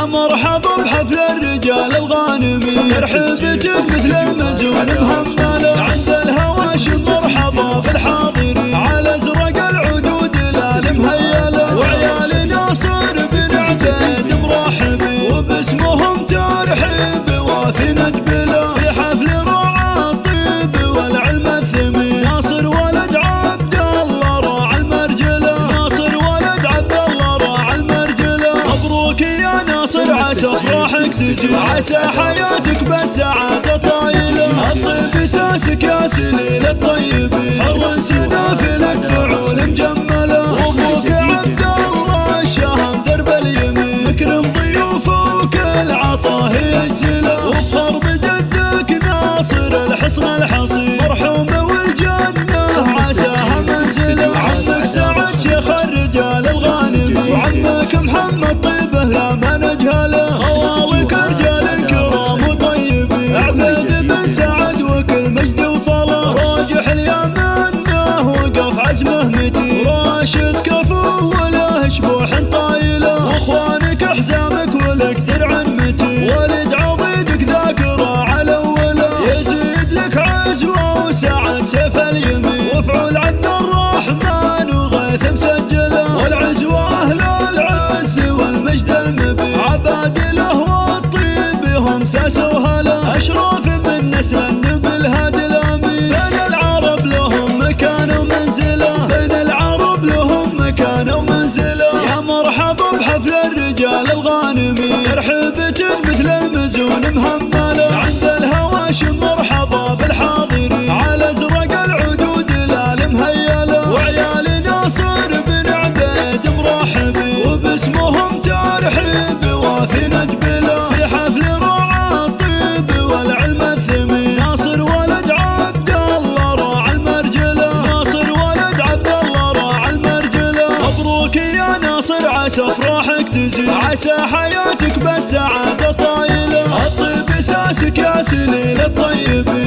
يا مرحبا بحفل الرجال الغانمين، ترحيبة مثل المزون مهملة عند الهواشم، مرحبا بالحاضرين على ازرق العدود المهيلة، وعيال ناصر بن عبيد مرحبين وباسمهم ترحيب وافي ندبله، في حفل رعى الطيب والعلم الثمين، ناصر ولد عبد الله راعى المرجله، ناصر ولد عبد الله راعى المرجله، مبروك يا ناصر عسى افراحك تزيد، عسى حياتك بالسعاده طايله، الطيب اساسك يا سليل الطيبين، حر سنافلك فعول مجمله، وابوك عبد الله الشهم درب اليمين، اكرم ضيوفه وكل عطاه يجزله، وافخر بجدك ناصر الحصن الحصين، مرحوم والجنه عساها منزله، عمك سعد شيخ الرجال الغانمين، وعمك محمد طيبه لا ما نجهله، خوالك رجال كرام وطيبين، عبيد بن سعد وكل مجد وصله، راجح اليمنه وقف عزمه متين، راشد كفو وله شبوح طايله، واخوانك حزامك ولك درع متين، ولد عضيدك ذاكره على اوله، يزيد لك عزوه وسعد سيف اليمين، وفعول عبد الرحمن وغيث مسجله، والعزوه اهل العز والمجد المبين، عبادله والطيب هم ساس وهلا، اشراف من نسل النبي الهادي الامين، بين العرب لهم مكان ومنزله، بين العرب لهم مكان ومنزله، يا مرحبا بحفل الرجال الغانمين، ترحيبة مثل المزون مهمله عند الهواشم، مرحبا بالحاضرين على ازرق العدود المهيله، وعيال ناصر بن عبيد مرحبين وباسمهم ترحيب وافي ندبله، في حفل رعى الطيب والعلم الثمين، ناصر ولد عبد الله راعى المرجله، ناصر ولد عبد الله راعى المرجله، مبروك يا ناصر عسى افراحك تزيد، عسى حياتك بالسعاده طايله، الطيب اساسك يا سليل الطيبين.